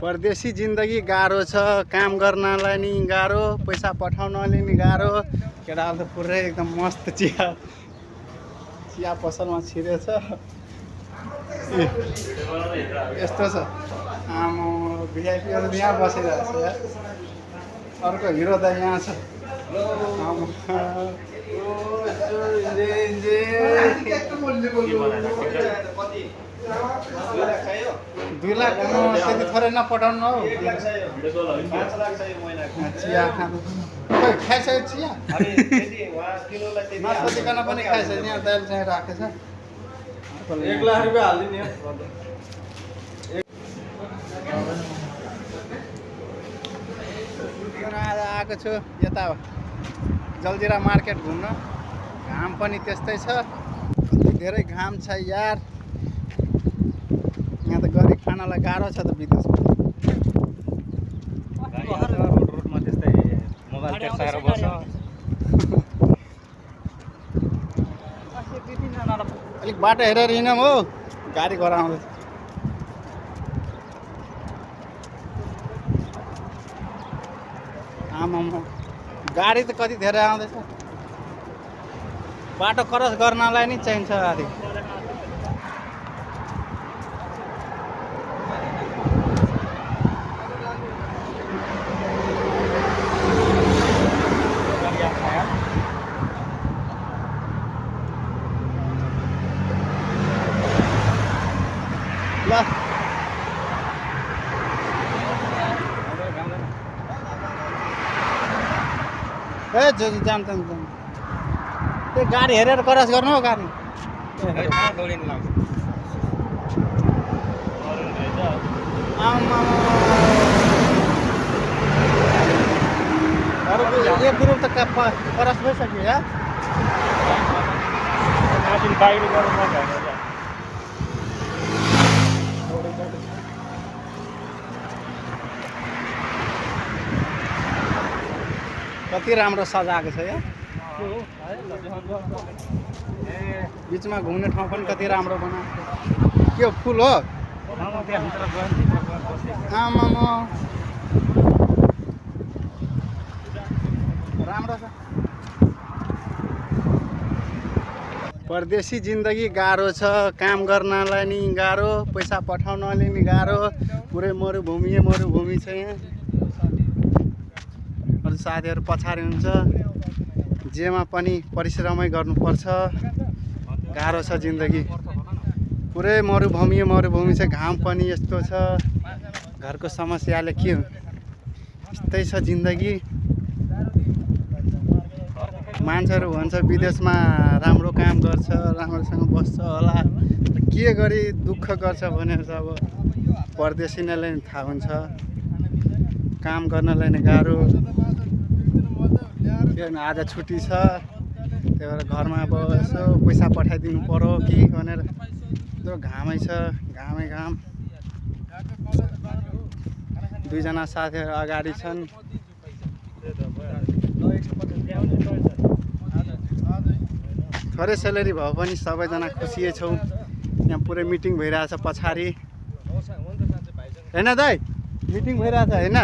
परदेशी जिन्दगी गाह्रो छ, काम गर्नलाई नि गाह्रो, पैसा पठाउनले नि गाह्रो। केटाले त पुरै एकदम मस्त चिया पसलमा छिरेछ। यस्तो छ आमा, भिआइपीहरू यहाँ बसिरहेछ यार। अर्को हिरो त यहाँ छ। 2 लाख त्यति थोरै नपठाउनु हौ। 5 लाख चाहियो महिनाको। चिया खानु खोइ खाइसक्यो चिया? नसोधिकन पनि खाइसक्यो। यहाँ दाइल चाहिँ राखेछ। 1 लाख रुपियाँ हालिदिने हो। आएको छु यता जलजिरा मार्केट घुम्न। घाम पनि त्यस्तै छ, धेरै घाम छ यार। यहाँ त गरी खानलाई गाह्रो छ त विदेशमा। रोडमा त्यस्तै मोबाइल टेक्साएर बस्छ। अलिक बाटो हेरेर हिँडौँ हो, गाडी घर आउँदैछ। आमामा गाडी त कति धेरै आउँदैछ। बाटो क्रस गर्नलाई नि चाहिन्छ आदि। ल ए जान्छ त्यो गाडी हेरेर क्रस गर्नु हो गाडी। एक ग्रुप त क्रस भइसक्यो या। कति राम्रो सजाएको छ या। बिचमा घुम्ने ठाउँ पनि कति राम्रो बनाएको। के फुल हो? आमामा राम्रो छ। परदेशी जिन्दगी गाह्रो छ, काम गर्नलाई नि गाह्रो, पैसा पठाउनले नि गाह्रो। पुरै मरुभूमि छ यहाँ। अरू साथीहरू पछाडि हुन्छ। जेमा पनि परिश्रमै गर्नुपर्छ। गाह्रो छ जिन्दगी। पुरै मरुभूमि छ। घाम पनि यस्तो छ। घरको समस्याले के हो, यस्तै छ जिन्दगी। मान्छेहरू भन्छ विदेशमा राम्रो काम गर्छ, राम्रोसँग बस्छ होला। के गरी दुःख गर्छ भनेर चाहिँ अब परदेशीलाई नै थाहा हुन्छ। काम गर्नलाई नै गाह्रो। किनभने आज छुट्टी छ, त्यही भएर घरमा अब यसो पैसा पठाइदिनु पर्यो कि भनेर। यत्रो घामै छ, घामै घाम। 2 जना साथीहरू अगाडि छन्। थोरै स्यालेरी भए पनि सबैजना खुसी छौँ। यहाँ पुरै मिटिङ भइरहेछ पछाडि, होइन दाइ? मिटिङ भइरहेछ होइन?